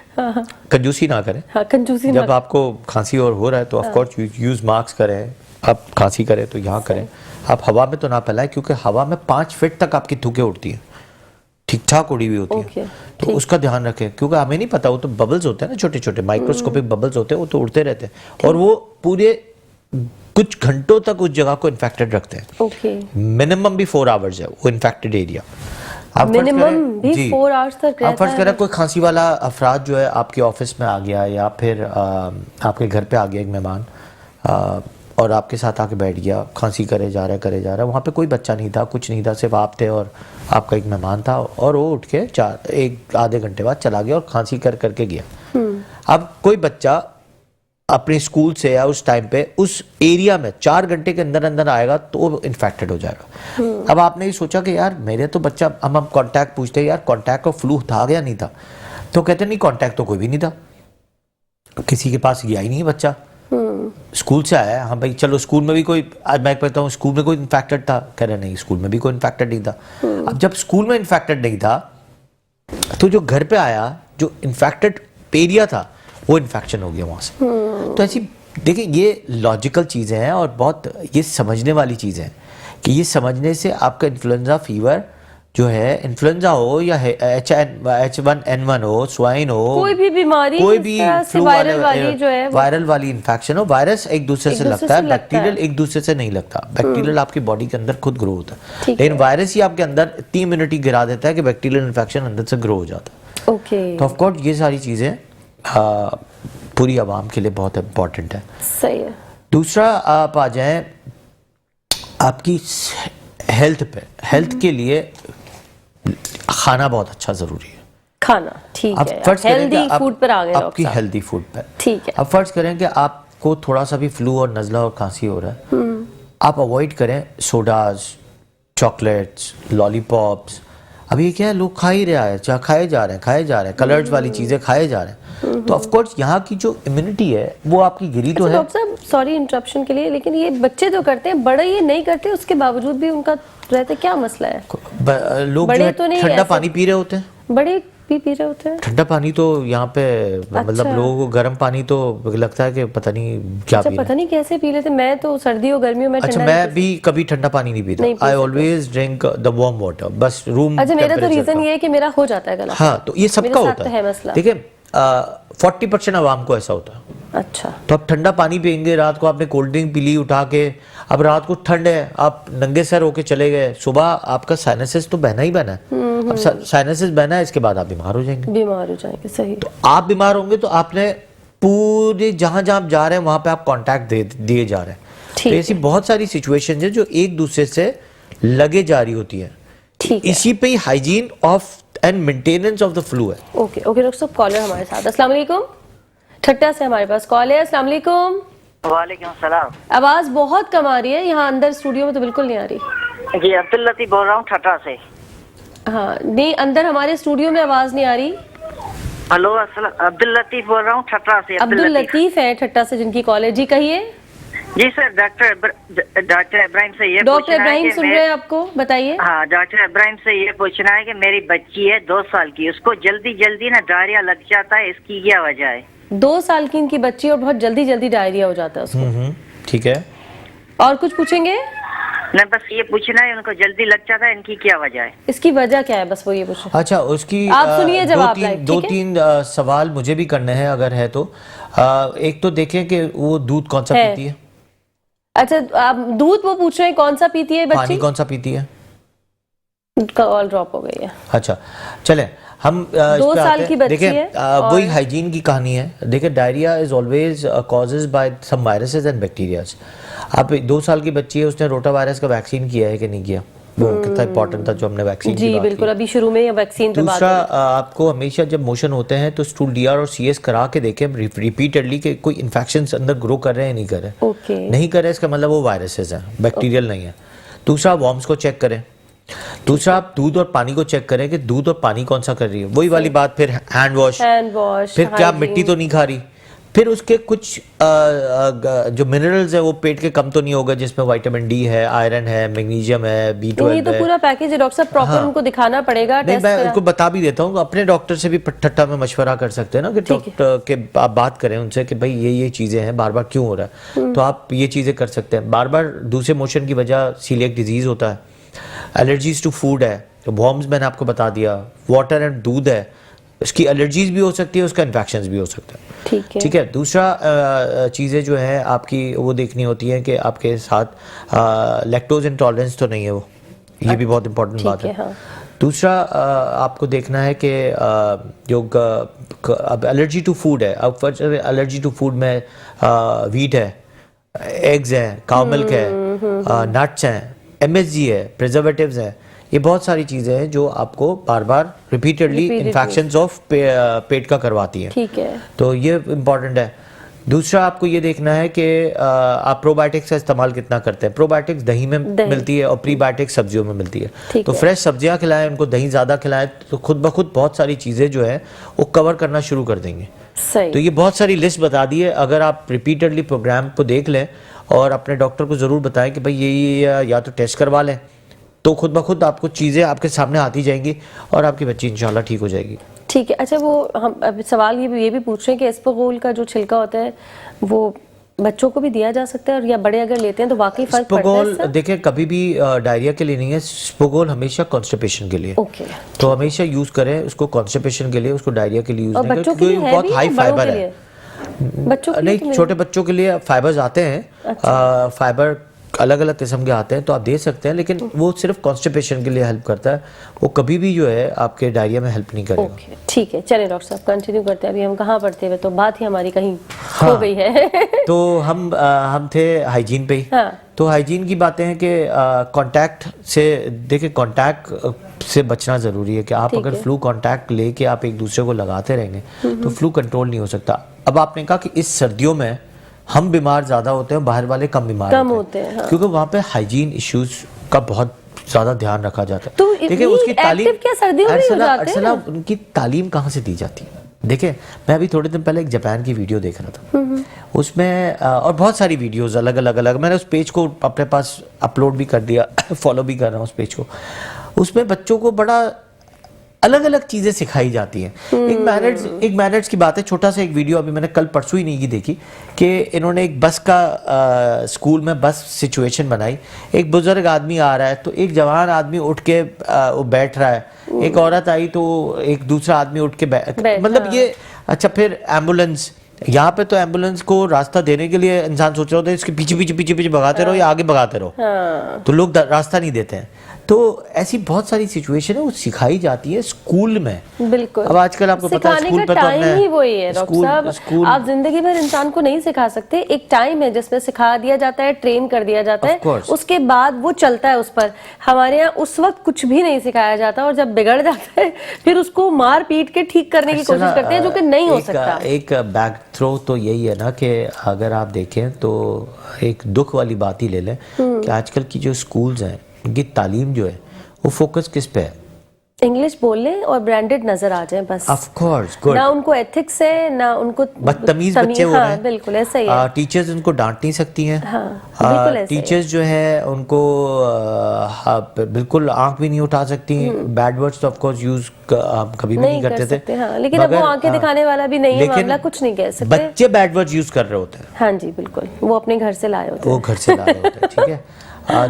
कंजूसी ना करें। कंजूसी जब आपको खांसी और हो रहा है तो ऑफ कोर्स यूज मास्क करें। आप खांसी करें तो यहाँ करें, आप हवा में तो ना फैलाएं, क्योंकि हवा में 5 फीट तक आपकी थूकें उड़ती हैं, ठीक ठाक उड़ी हुई होती है। तो उसका ध्यान रखें, क्योंकि हमें नहीं पता, वो तो बबल्स होते हैं ना, छोटे छोटे माइक्रोस्कोपिक बबल्स होते हैं, वो तो उड़ते रहते हैं और वो पूरे कुछ घंटों तक उस जगह को इन्फेक्टेड रखते हैं। मिनिमम भी 4 आवर्स है वो इन्फेक्टेड एरिया। आप मिनिमम भी 4 आवर्स तक रहता है। आप फर्ज करें कोई खांसी वाला अफराद जो है आपके ऑफिस में आ गया या फिर आपके घर पे आ गया एक मेहमान और आपके साथ आके बैठ गया, खांसी करे जा रहा है, वहाँ पे कोई बच्चा नहीं था, कुछ नहीं था, सिर्फ आप थे और आपका एक मेहमान था और वो उठ के एक आधे घंटे बाद चला गया और खांसी करके गया। अब कोई बच्चा अपने स्कूल से या उस टाइम पे उस एरिया में 4 घंटे के अंदर आएगा तो वो इन्फेक्टेड हो जाएगा। अब आपने ये सोचा कि यार मेरे तो बच्चा, हम कॉन्टैक्ट पूछते हैं, यार कॉन्टैक्ट का फ्लू था गया नहीं था, तो कहते नहीं कॉन्टैक्ट तो कोई भी नहीं था, किसी के पास गया ही नहीं बच्चा, स्कूल से आया। हाँ भाई चलो स्कूल में भी कोई, आज मैं कहता हूँ स्कूल में कोई इन्फेक्टेड था, कह रहे नहीं स्कूल में भी कोई इन्फेक्टेड नहीं था। अब जब स्कूल में इन्फेक्टेड नहीं था तो जो घर पे आया, जो इन्फेक्टेड एरिया था, वो इन्फेक्शन हो गया वहां से। तो ऐसी देखिए ये लॉजिकल चीजें हैं और बहुत ये समझने वाली चीजें हैं कि ये समझने से आपका इन्फ्लुएंजा फीवर जो है, इन्फ्लुएंजा हो या H1N1 हो, स्वाइन हो, कोई भी बीमारी, कोई भी फ्लू वायरल वाली इन्फेक्शन हो, वायरस एक दूसरे से लगता है, बैक्टीरियल एक दूसरे से नहीं लगता। बैक्टीरियल आपकी बॉडी के अंदर खुद ग्रो होता है, लेकिन वायरस ही आपके अंदर इतनी इम्यूनिटी गिरा देता है कि बैक्टीरियल इन्फेक्शन अंदर से ग्रो हो जाता है। तो ऑफ कोर्स ये सारी चीजें पूरी आवाम के लिए बहुत इम्पोर्टेंट है। सही है। दूसरा आप आ जाएं आपकी हेल्थ पे। हेल्थ के लिए खाना बहुत अच्छा जरूरी है। खाना ठीक है, हेल्दी फूड पर आ गए आपकी हेल्दी फूड पर। ठीक है। अब फर्ज करें कि आपको थोड़ा सा भी फ्लू और नज़ला और खांसी हो रहा है, आप अवॉइड करें सोडाज, चॉकलेट्स, लॉलीपॉप्स। अभी क्या है, लोग खा ही रहे हैं, खाए जा रहे हैं, कलर्स वाली चीजें खाए जा रहे हैं। तो ऑफ कोर्स यहाँ की जो इम्यूनिटी है वो आपकी गिरी तो है। डॉक्टर साहब सॉरी इंटरप्शन के लिए, लेकिन ये बच्चे जो करते हैं, बड़े ये नहीं करते, उसके बावजूद भी उनका रहते, क्या मसला है? लोग जो ठंडा पानी पी रहे होते हैं, बड़े भी पी रहे होते हैं? ठंडा पानी तो यहाँ पे मतलब लोगों को गर्म पानी तो लगता है कि पता नहीं क्या पी रहे हैं। पता नहीं कैसे पी लेते। मैं तो सर्दियों गर्मियों में अच्छा, मैं भी कभी ठंडा पानी नहीं पीता। I always drink the warm water, बस रूम। अच्छा, मेरा तो रीजन ये है कि मेरा हो जाता है गला। हाँ, तो ये सबका होता है मसला। देखिए 40% आवाम को ऐसा होता है। अच्छा, तो आप ठंडा पानी पियेंगे, रात को आपने कोल्ड ड्रिंक पी ली उठा के, अब रात को ठंड है, आप नंगे सर होके चले गए, सुबह आपका साइनसेस तो बहना ही बहना है। अब साइनसेस बहना है, इसके बाद आप बीमार हो जाएंगे। सही। तो आप बीमार होंगे तो आपने पूरे जहां जहां आप जा रहे हैं वहां पे आप कांटेक्ट दिए जा रहे हैं। तो ऐसी बहुत सारी सिचुएशंस है जो एक दूसरे से लगे जा रही होती है। इसी पे ही hygiene of and maintenance of the flu है। ओके डॉक्टर साहब, कॉलर हमारे साथ। अस्सलाम वालेकुम। ठट्टा से हमारे पास कॉल है। अस्सलाम वालेकुम। वालेकुम सलाम। आवाज बहुत कम आ रही है, यहाँ अंदर स्टूडियो में तो बिल्कुल नहीं आ रही। जी अब्दुल लतीफ बोल रहा हूँ ठट्टा से। हाँ, नहीं, अंदर हमारे स्टूडियो में आवाज नहीं आ रही। हेलो, अब्दुल लतीफ बोल रहा हूँ ठट्टा से। अब्दुल लतीफ है ठट्टा से जिनकी कॉल है। जी कहिए। जी सर, डॉक्टर इब्राहिम से ये डॉक्टर इब्राहिम सुन रहे हैं आपको, बताइए। हाँ, डॉक्टर इब्राहिम से ये पूछना है कि मेरी बच्ची है 2 साल की, उसको जल्दी जल्दी ना डायरिया लग जाता है, इसकी क्या वजह है? 2 साल की इनकी बच्ची और बहुत जल्दी जल्दी डायरिया हो जाता है उसको। ठीक है, और कुछ पूछेंगे? नहीं, बस ये पूछना है, उनको जल्दी लग जाता है, इनकी क्या वजह है? इसकी वजह क्या है, बस वो ये पूछना। अच्छा, उसकी आप सुनिए जवाब। दो तीन सवाल मुझे भी करने हैं अगर है तो। एक तो देखें कि वो दूध कौन सा पीती है। अच्छा, आप दूध वो पूछ रहे हैं कौन सा पीती है बच्ची? पानी कौन सा पीती है? कॉल ड्रॉप हो गई है। अच्छा, चलें हम 2 साल की बच्ची है। वही हाइजीन की कहानी है। देखिए, diarrhoea is always causes by some viruses and bacterias. आप 2 साल की बच्ची है, उसने रोटा वायरस का वैक्सीन किया है कि नहीं किया? वो कितना इंपॉर्टेंट था जो हमने वैक्सीन की बात बिल्कुल, अभी शुरू में वैक्सीन पे बात। दूसरा, आपको हमेशा जब मोशन होते हैं तो स्टूल डीआर और सीएस करा के देखें रिपीटेडली कि कोई इन्फेक्शन अंदर ग्रो कर रहे हैं नहीं कर रहे। नहीं कर रहे इसका मतलब वो वायरसेस हैं, बैक्टीरियल नहीं है। दूसरा, वॉर्म्स को चेक करें। दूसरा, आप दूध और पानी को चेक करें कि दूध और पानी कौन सा कर रही है। वही वाली बात, फिर हैंड वॉश, फिर क्या मिट्टी तो नहीं खा रही, फिर उसके कुछ जो मिनरल्स है वो पेट के कम तो नहीं होगा, जिसमें विटामिन डी है, आयरन है, मैग्नीशियम है, B12 है। ये तो पूरा पैकेज है डॉक्टर साहब, प्रॉपर उनको दिखाना पड़ेगा। नहीं, मैं उनको बता भी देता हूँ, अपने डॉक्टर से भी ठट्टा में मशवरा कर सकते हैं ना कि डॉक्टर के आप बात करें उनसे कि भाई ये चीजें हैं, बार बार क्यों हो रहा है, तो आप ये चीजें कर सकते हैं। बार बार दूसरे मोशन की वजह सीलिएक डिजीज होता है, एलर्जीज टू फूड है, तो वॉर्म्स मैंने आपको बता दिया, वाटर एंड दूध है, इसकी एलर्जीज भी हो सकती है, उसका इन्फेक्शंस भी हो सकता है। ठीक है। दूसरा चीज़ें जो है आपकी वो देखनी होती है कि आपके साथ लैक्टोज इंटॉलरेंस तो नहीं है, वो ये भी बहुत इंपॉर्टेंट बात है। हाँ। दूसरा, आपको देखना है कि जो अब एलर्जी टू फूड है, अब एलर्जी टू फूड में वीट है, एग्स हैं, काउ मिल्क है, नट्स हैं, MSG है, प्रिजर्वेटिव्स हैं, ये बहुत सारी चीजें हैं जो आपको बार बार रिपीटेडली इन्फेक्शंस ऑफ पेट का करवाती हैं। ठीक है, तो ये इम्पोर्टेंट है। दूसरा, आपको ये देखना है कि आप प्रोबायोटिक्स का इस्तेमाल कितना करते हैं। प्रोबायोटिक्स दही में मिलती है और प्रीबायोटिक्स सब्जियों में मिलती है। तो फ्रेश सब्जियां खिलाएं, उनको दही ज्यादा खिलाएं, तो खुद ब खुद बहुत सारी चीजें जो है वो कवर करना शुरू कर देंगे। सही। तो ये बहुत सारी लिस्ट बता दी है। अगर आप रिपीटेडली प्रोग्राम को देख लें और अपने डॉक्टर को जरूर बताएं कि भाई ये या तो टेस्ट करवा लें, तो खुद ब खुद आपको चीजें आपके सामने आती जाएंगी और आपकी बच्ची इंशाल्लाह ठीक हो जाएगी। ठीक है। अच्छा, वो हम अब सवाल ये भी पूछ रहे हैं कि एस्पगोल का जो छिलका होता है वो बच्चों को भी दिया जा सकता है, और या बड़े अगर लेते हैं तो वाकई फर्क पड़ता है? स्पोगोल देखिए कभी भी डायरिया के लिए नहीं है, स्पोगोल हमेशा कॉन्स्टिपेशन के लिए। ओके, तो हमेशा यूज करें उसको कॉन्स्टिपेशन के लिए, उसको डायरिया के लिए यूज नहीं करें क्योंकि बहुत हाई फाइबर है। बच्चों के नहीं, छोटे बच्चों के लिए फाइबर्स आते हैं। फाइबर अलग अलग किस्म के आते हैं तो आप दे सकते हैं, लेकिन वो सिर्फ कॉन्स्टिपेशन के लिए हेल्प करता है, वो कभी भी जो है आपके डायरिया में हेल्प नहीं करेगा। ठीक है, चलिए डॉक्टर साहब कंटिन्यू करते हैं। अभी हम कहाँ पढ़ते हुए, तो बात ही हमारी कहीं हो गई है। तो हम थे हाइजीन पे ही। तो हाइजीन की बातें हैं कि कांटेक्ट से, देखिए कांटेक्ट से बचना ज़रूरी है कि आप अगर फ्लू कांटेक्ट लेके आप एक दूसरे को लगाते रहेंगे तो फ्लू कंट्रोल नहीं हो सकता। अब आपने कहा कि इस सर्दियों में हम बीमार ज़्यादा होते हैं, बाहर वाले कम बीमार होते हैं। हाँ। क्योंकि वहाँ पे हाइजीन इश्यूज का बहुत ज़्यादा ध्यान रखा जाता है। तो देखिए उसकी तालीम क्या सर्दियों में हो जाते हैं? उनकी तालीम कहाँ से दी जाती है? देखिए, मैं अभी थोड़े दिन पहले एक जापान की वीडियो देख रहा था, उसमें और बहुत सारी वीडियोस अलग अलग मैंने उस पेज को अपने पास अपलोड भी कर दिया, फॉलो भी कर रहा हूँ उस पेज को। उसमें बच्चों को बड़ा अलग अलग चीजें सिखाई जाती हैं। एक मैनर्स की बात है, छोटा सा एक वीडियो अभी मैंने कल परसों ही नहीं की देखी कि इन्होंने एक बस का स्कूल में बस सिचुएशन बनाई। एक बुजुर्ग आदमी आ रहा है तो एक जवान आदमी उठ के वो बैठ रहा है, एक औरत आई तो एक दूसरा आदमी उठ के मतलब ये अच्छा। फिर एम्बुलेंस, यहाँ पे तो एम्बुलेंस को रास्ता देने के लिए इंसान सोच रहा होता है इसके पीछे पीछे पीछे पीछे भगाते रहो या आगे भगाते रहो, तो लोग रास्ता नहीं देते हैं। तो ऐसी बहुत सारी सिचुएशन है वो सिखाई जाती है स्कूल में। बिल्कुल। अब आजकल आपको पता है स्कूल पे तो टाइम ही वही है डॉक्टर साहब, आप जिंदगी भर इंसान को नहीं सिखा सकते। एक टाइम है जिसमें सिखा दिया जाता है, ट्रेन कर दिया जाता है, उसके बाद वो चलता है उस पर। हमारे यहाँ उस वक्त कुछ भी नहीं सिखाया जाता और जब बिगड़ जाता है फिर उसको मार पीट के ठीक करने की कोशिश करते हैं, जो कि नहीं हो सकता। एक बैक थ्रो तो यही है ना कि अगर आप देखें तो एक दुख वाली बात ही ले लें कि आजकल की जो स्कूल्स हैं उनकी तालीम जो है वो फोकस किस पे है? इंग्लिश बोलने और ब्रांडेड नजर आ जाए बस। Of course, good. ना उनको एथिक्स है ना उनको बदतमीज बच्चे हो रहे हैं। बिल्कुल ऐसा ही है। टीचर्स उनको डांट नहीं सकती हैं। बिल्कुल ऐसा टीचर्स जो है उनको बिल्कुल आंख भी नहीं उठा सकती। बैड वर्ड्स तो ऑफ कोर्स यूज कभी भी नहीं करते थे। लेकिन अब वो आंखें दिखाने वाला भी नहीं है मामला, कुछ नहीं कह सकते। बच्चे बैड वर्ड्स यूज कर रहे होते हैं। हाँ जी बिल्कुल, वो अपने घर से लाए होते हैं। वो घर से लाए होते हैं, ठीक है।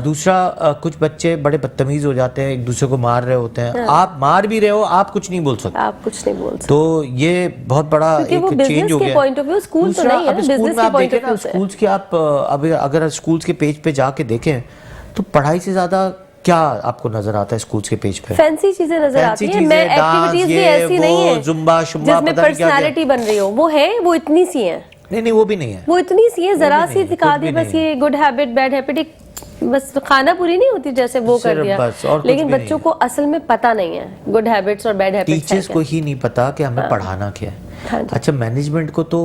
दूसरा कुछ बच्चे बड़े बदतमीज हो जाते हैं, एक दूसरे को मार रहे होते हैं। आप मार भी रहे हो, आप कुछ नहीं बोल सकते। आप कुछ नहीं बोल सकते। तो ये बहुत बड़ा एक चेंज हो गया। पॉइंट ऑफ व्यू स्कूल तो नहीं है, बिजनेस के पॉइंट ऑफ व्यू से। स्कूल्स के आप अगर स्कूल्स के पेज पे जाके देखें तो पढ़ाई से ज्यादा क्या आपको नजर आता है स्कूल्स के पेज पे? फैंसी चीजें नजर आती हैं। मैं एक्टिविटीज भी ऐसी नहीं है जुम्बा शुम्बा जिसमें पर्सनालिटी बन रही हो, वो है, वो इतनी सी है। नहीं वो भी नहीं है, वो इतनी सी है, जरा सी दिखा दी बस। ये गुड हैबिट बैड हैबिट बस खाना पूरी नहीं होती जैसे वो कर दिया, लेकिन बच्चों को असल में पता नहीं है गुड हैबिट्स और बैड हैबिट्स। टीचर्स को ही नहीं पता कि हमें पढ़ाना क्या है। अच्छा, मैनेजमेंट को तो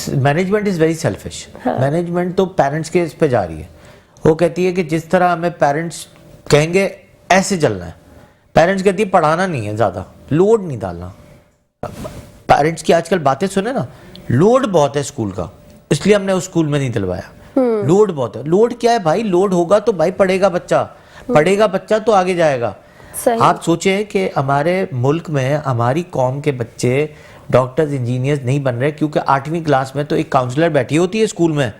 management is very selfish. Management तो पेरेंट्स के इस पे जा रही है। वो कहती है कि जिस तरह हमें पेरेंट्स कहेंगे ऐसे चलना है। पेरेंट्स कहती है पढ़ाना नहीं है, ज्यादा लोड नहीं डालना। पेरेंट्स की आजकल बातें सुने ना, लोड बहुत है स्कूल का, इसलिए हमने उस स्कूल में नहीं दिलवाया। लोड बहुत है। लोड क्या है भाई? लोड होगा तो भाई पढ़ेगा बच्चा तो आगे जाएगा। आप सोचें कि हमारे मुल्क में हमारी कौम के बच्चे डॉक्टर्स इंजीनियर्स नहीं बन रहे क्योंकि 8वीं क्लास में तो एक काउंसलर बैठी होती है स्कूल में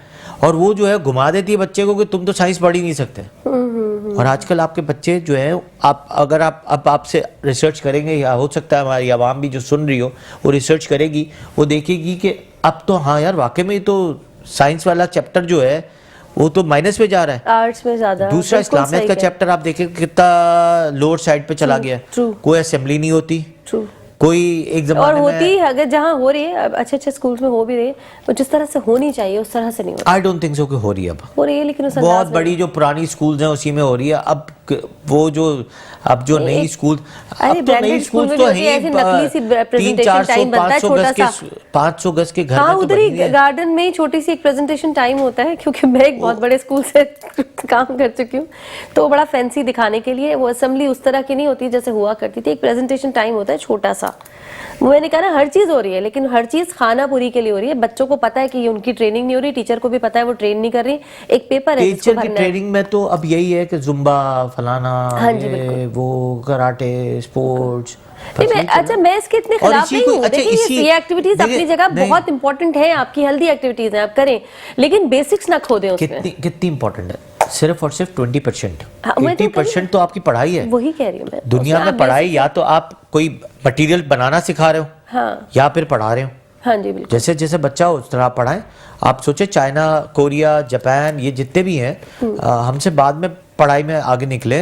और वो जो है घुमा देती है बच्चे को कि तुम तो साइंस पढ़ ही नहीं सकते। और आजकल आपके बच्चे जो है, अगर आपसे रिसर्च करेंगे, या हो सकता है हमारी आवाम भी जो सुन रही हो वो रिसर्च करेगी, वो देखेगी कि अब तो हाँ यार वाकई में तो साइंस वाला चैप्टर जो है वो तो माइनस में जा रहा है, आर्ट्स में ज्यादा। दूसरा इस्लामियत का चैप्टर आप देखें कितना लोअर साइड पे चला गया। कोई असेंबली नहीं होती, कोई एक जमाने में, और होती है अगर जहाँ हो रही है अच्छे स्कूल्स में हो भी रही है, वो जिस तरह से होनी चाहिए उस तरह से नहीं हो रही। आई डोंट थिंक सो कि हो रही है। अब हो रही है लेकिन बहुत बड़ी जो पुरानी स्कूल्स हैं उसी में हो रही है। अब वो जो नई स्कूल, अब तो नई स्कूल तो है 500 गज के घर में उधर ही गार्डन में छोटी सी एक प्रेजेंटेशन टाइम होता है, क्योंकि मैं एक बहुत बड़े स्कूल से काम कर चुकी हूँ, तो बड़ा फैंसी दिखाने के लिए वो असेंबली उस तरह की नहीं होती जैसे हुआ करती थी। एक प्रेजेंटेशन टाइम होता है छोटा सा। मैंने कहा ना हर चीज हो रही है, लेकिन हर चीज खानापुरी के लिए हो रही है। बच्चों को पता है कि ये उनकी ट्रेनिंग नहीं हो रही, टीचर को भी पता है वो ट्रेन नहीं कर रही। एक पेपर है टीचर की ट्रेनिंग में तो अब यही है कि जुम्बा फलाना, वो कराटे, स्पोर्ट्स। अच्छा, मैं इसके इतने खिलाफ नहीं हूँ। देखिए ये एक्टिविटीज अपनी जगह बहुत इंपॉर्टेंट है, आपकी हेल्दी एक्टिविटीज हैं, आप करें, लेकिन बेसिक्स ना खो दें उसमें। कितनी इंपॉर्टेंट है? सिर्फ और सिर्फ 20%। 80% तो आपकी पढ़ाई है। वही कह रही हूँ मैं। दुनिया में पढ़ाई या तो आप कोई मटेरियल बनाना सिखा रहे हो, हाँ, या फिर पढ़ा रहे हो। हाँ जी बिल्कुल। जैसे जैसे बच्चा हो उस तरह पढ़ाएं। आप सोचे चाइना, कोरिया, जापान, ये जितने भी हैं हमसे बाद में पढ़ाई में आगे निकले,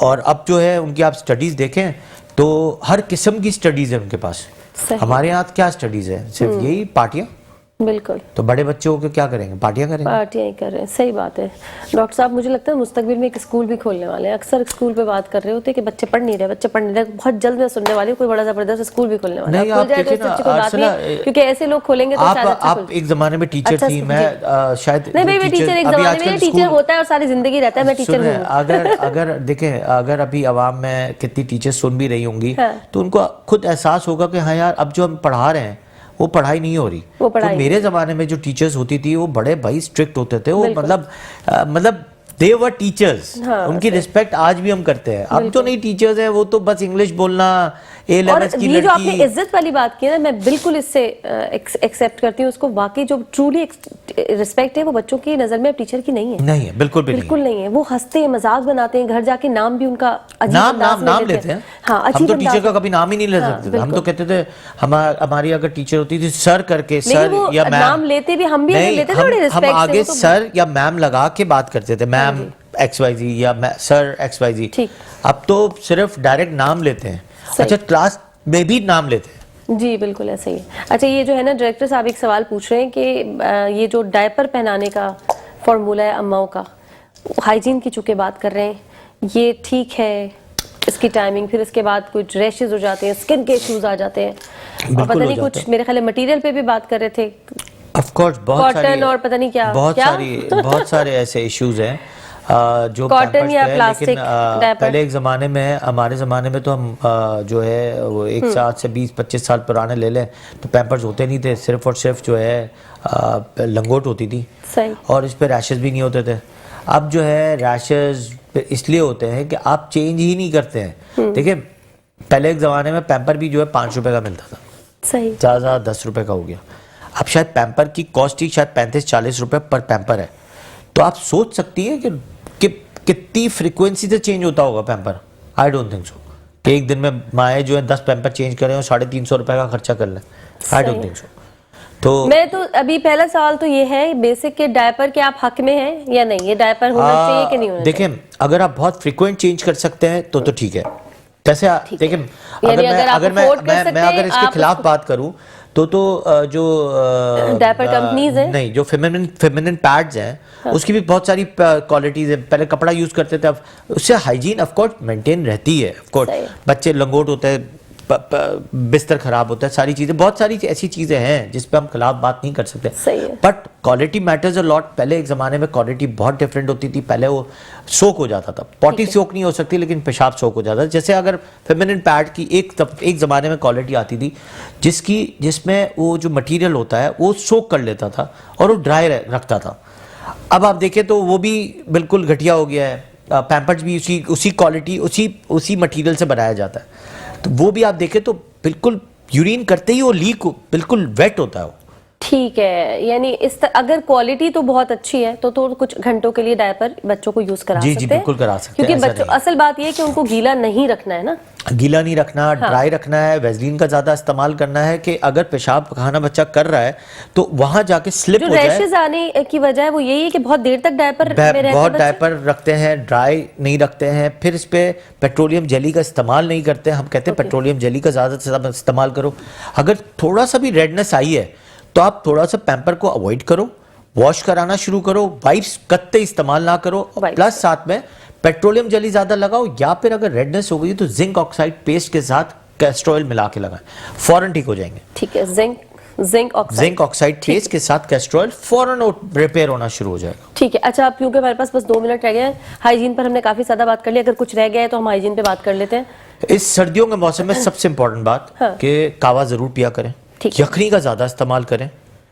और अब जो है उनकी आप स्टडीज देखें तो हर किस्म की स्टडीज है उनके पास। हमारे यहाँ क्या स्टडीज है? सिर्फ यही पार्टियां। बिल्कुल। तो बड़े बच्चे होकर क्या करेंगे? पार्टियां करेंगे। पार्टियां ही कर रहे हैं, सही बात है डॉक्टर साहब। मुझे लगता है मुस्तकबिल में एक स्कूल भी खोलने वाले हैं। अक्सर स्कूल पे बात कर रहे होते हैं कि बच्चे पढ़ नहीं रहे। बहुत जल्द मैं सुनने वाली हूँ कोई बड़ा जबरदस्त स्कूल भी खोलने वाला है, क्योंकि ऐसे लोग खोलेंगे तो आप एक जमाने में टीचर थी, मैं शायद नहीं भाई, मैं टीचर एक जमाने में टीचर होता है और सारी जिंदगी रहता है। मैं टीचर हूँ। अगर देखें, अगर अभी आवाम में कितनी टीचर सुन भी रही होंगी तो उनको खुद एहसास होगा कि हाँ यार अब जो हम पढ़ा रहे हैं वो पढ़ाई नहीं हो रही। तो मेरे जमाने में जो टीचर्स होती थी वो बड़े भाई स्ट्रिक्ट होते थे। वो मतलब दे वर टीचर्स, हाँ, उनकी रिस्पेक्ट आज भी हम करते हैं। अब जो नहीं टीचर्स हैं वो तो बस इंग्लिश बोलना, ए और लेवल्स की ये जो आपने लड़की। इज्जत वाली बात की ना, मैं बिल्कुल इससे एक्सेप्ट करती हूँ उसको। वाकई जो ट्रूली रिस्पेक्ट है वो बच्चों की नजर में अब टीचर की नहीं है। नहीं है, बिल्कुल भी बिल्कुल नहीं है। वो हंसते हैं, मजाक बनाते हैं, घर जाके नाम भी उनका अजीब नाम अंदाज में नाम लेते हैं। हाँ, हम अजीब तो टीचर अंदाज का में। कभी नाम ही नहीं ले हाँ, सकते थे। हम तो बिल्कुल। कहते थे, हमारी अगर टीचर होती थी सर करके, लेकिन सर वो या मैम, नाम लेते भी, हम भी अगर नहीं, लेते थे बड़े हम रिस्पेक्ट से, आगे वो तो- सर या मैम लगा के बात करते थे, मैम XYZ या सर XYZ। ठीक। अब तो सिर्फ डायरेक्ट नाम लेते हैं। सही। अच्छा, क्लास में भी नाम लेते हैं। जी बिल्कुल ऐसा ही है। अच्छा, ये जो है ना, डायरेक्टर साहब एक सवाल पूछ रहे हैं कि ये जो डायपर पहनाने का फॉर्मूला है अम्माओं का, हाइजीन की चूंकि बात कर रहे हैं, ये ठीक है? इसकी टाइमिंग, फिर इसके बाद कुछ रैशेज हो जाते हैं, स्किन के इश्यूज आ जाते हैं, और बिल्कुल पता हो नहीं जाते कुछ हैं। मेरे ख्याल मटेरियल पे भी बात कर रहे थे, ऑफ कोर्स बहुत कॉटन सारी, और पता नहीं क्या बहुत सारे ऐसे इश्यूज हैं जो कॉटन पैम्पर्स या पे है, प्लास्टिक लेकिन डायपर। पहले एक ज़माने में, हमारे ज़माने में तो हम जो है वो एक साथ से 20-25 साल पुराने ले लें तो पैम्पर्स होते नहीं थे, सिर्फ और सिर्फ जो है लंगोट होती थी, सही। और इस पे रैशेस भी नहीं होते थे। अब जो है रैशेस इसलिए होते हैं कि आप चेंज ही नहीं करते हैं। देखिए, पहले एक ज़माने में पैम्पर भी जो है 5 रुपए का मिलता था, सही। ज़्यादा 10 रुपए का हो गया। अब शायद पैम्पर की कॉस्ट ही शायद 35-40 रुपए पर पैम्पर है। तो आप सोच सकती हैं कि कितनी फ्रीक्वेंसी से चेंज होता होगा pamper. I don't think so कि एक दिन में माएँ जो है 10 पैम्पर चेंज करें और 350 रुपए का खर्चा कर लें। I don't think so. तो मैं तो अभी पहला सवाल तो ये है बेसिक के डायपर के आप हक में हैं या नहीं? ये डायपर होना चाहिए कि नहीं होना चाहिए? देखिए, अगर आप बहुत फ्रीक्वेंट चेंज कर सकते हैं तो ठीक है। जैसे देखिए, अगर इसके खिलाफ बात करूं तो जो डायपर कंपनीज हैं, नहीं, जो फेमिनिन पैड्स हैं, उसकी भी बहुत सारी क्वालिटीज है। पहले कपड़ा यूज करते थे, अब उससे हाइजीन ऑफ कोर्स मेंटेन रहती है। ऑफ कोर्स बच्चे लंगोट होते हैं, बिस्तर खराब होता है, सारी चीजें, बहुत सारी ऐसी चीजें हैं जिस पे हम खिलाफ बात नहीं कर सकते। But quality matters a lot. पहले एक जमाने में क्वालिटी बहुत डिफरेंट होती थी। पहले वो सोक हो जाता था, पॉटी सोक नहीं हो सकती लेकिन पेशाब सोक हो जाता था। जैसे अगर फेमिनिन पैड की एक जमाने में क्वालिटी आती थी जिसमें वो जो मटेरियल होता है वो सोक कर लेता था और वो ड्राई रखता था। अब आप देखें तो वो भी बिल्कुल घटिया हो गया है। पैम्पर्स भी उसी क्वालिटी, उसी मटेरियल से बनाया जाता है। तो वो भी आप देखें तो बिल्कुल यूरिन करते ही वो लीक बिल्कुल वेट होता है। ठीक है, यानी अगर क्वालिटी तो बहुत अच्छी है तो कुछ घंटों के लिए डायपर बच्चों को यूज करा सकते हैं। जी बिल्कुल करा सकते हैं, क्योंकि बच्चों, असल बात ये है कि उनको गीला नहीं रखना है ना, गीला नहीं रखना, ड्राई रखना है। वेज़लीन का ज्यादा इस्तेमाल करना है कि अगर पेशाब खाना बच्चा कर रहा है तो वहां जाके स्लिप हो जाए। रैशेस आने की वजह है वो यही है कि बहुत देर तक डायपर में रहते हैं, बहुत डायपर रखते हैं, ड्राई नहीं रखते हैं, फिर इस पे पेट्रोलियम जेली का इस्तेमाल नहीं करते। हम कहते हैं पेट्रोलियम जेली का ज्यादा से ज्यादा इस्तेमाल करो। अगर थोड़ा सा भी रेडनेस आई है तो आप थोड़ा सा पैम्पर को अवॉइड करो, वॉश कराना शुरू करो, वाइप्स कत्ते इस्तेमाल ना करो, प्लस साथ में पेट्रोलियम जेली ज्यादा लगाओ, या फिर अगर रेडनेस हो गई तो जिंक ऑक्साइड पेस्ट के साथ कैस्टर ऑयल मिला के लगाएं, फौरन ठीक हो जाएंगे। ठीक है, जिंक ऑक्साइड पेस्ट के साथ कैस्टर ऑयल फौरन रिपेयर होना शुरू हो जाएगा। ठीक है। अच्छा, अब क्योंकि हमारे पास बस 2 मिनट रह गए हैं, हाइजीन पर हमने काफी ज्यादा बात कर ली, अगर कुछ रह गया है तो हम हाइजीन पे बात कर लेते हैं। इस सर्दियों के मौसम में सबसे इंपॉर्टेंट बात कि कावा जरूर पिया करें, यखनी का ज्यादा इस्तेमाल करें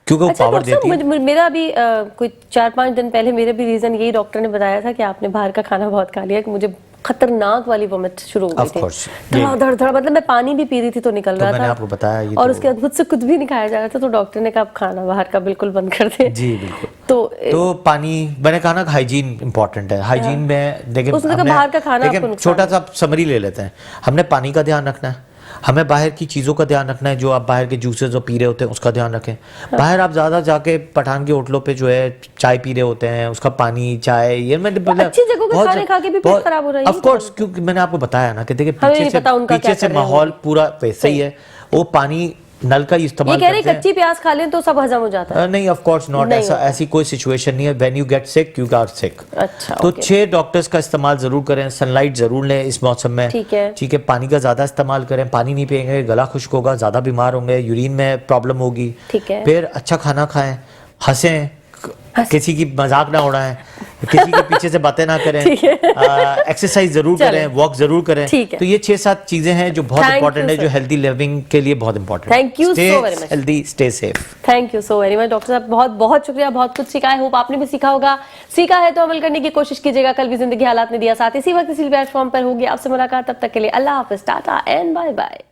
क्योंकि वो पावर देती है। मेरा भी कोई 4-5 दिन पहले मेरे भी रीजन यही डॉक्टर ने बताया था कि आपने बाहर का खाना बहुत खा लिया, कि मुझे खतरनाक वाली वोमिट शुरू हो गई थी। धड़ मतलब मैं पानी भी पी रही थी तो निकल रहा था। मैंने आपको बताया ये और उसके बाद मुझसे कुछ भी नहीं खाया जा रहा था, तो डॉक्टर ने कहा खाना बाहर का बिल्कुल बंद कर दे। जी बिल्कुल। तो पानी, मैंने कहा ना हाइजीन इंपॉर्टेंट है। हाइजीन में देखिए, बाहर का खाना, छोटा सा समरी ले लेते हैं। हमने पानी का ध्यान रखना है, हमें बाहर की चीज़ों का ध्यान रखना है, जो आप बाहर के जूसेस जो पी रहे होते हैं उसका ध्यान रखें। बाहर आप ज़्यादा जाके पठान के होटलों पे जो है चाय पी रहे होते हैं, उसका पानी, चाय, ये अच्छी जगहों के खाने खा के भी पेट खराब हो रहा है। ऑफ कोर्स, क्योंकि मैंने आपको बताया ना कि देखिए पीछे से माहौल पूरा वैसे ही है। वो पानी नल का इस्तेमाल करते हैं। कच्ची प्याज खा लें तो सब हजम हो जाता है? नहीं, ऑफ कोर्स नॉट। ऐसी कोई सिचुएशन नहीं है। When you get sick you are sick. अच्छा, तो 6 डॉक्टर्स का इस्तेमाल जरूर करें, सनलाइट जरूर लें इस मौसम में। ठीक है। पानी का ज्यादा इस्तेमाल करें, पानी नहीं पिएंगे गला खुश्क होगा, ज्यादा बीमार होंगे, यूरिन में प्रॉब्लम होगी। फिर अच्छा खाना खाएं, हंसें, किसी की मजाक ना उड़ाएं, किसी के पीछे से बातें ना करें, एक्सरसाइज जरूर करें, वॉक जरूर करें। तो ये 6-7 चीजें हैं जो बहुत इंपॉर्टेंट है, जो हेल्दी लिविंग के लिए बहुत इंपॉर्टेंट है। Thank you so very much. Healthy, stay safe. Thank you so very much doctor साहब, बहुत बहुत शुक्रिया, बहुत कुछ सीखा है। होप आपने भी सीखा होगा, सीखा है तो अमल करने की कोशिश कीजिएगा। कल भी जिंदगी हालात ने दिया साथ, इसी वक्त इसी प्लेटफॉर्म पर होगी आपसे मुलाकात। तब तक के लिए अल्लाह हाफिज, टाटा एंड बाय बाय।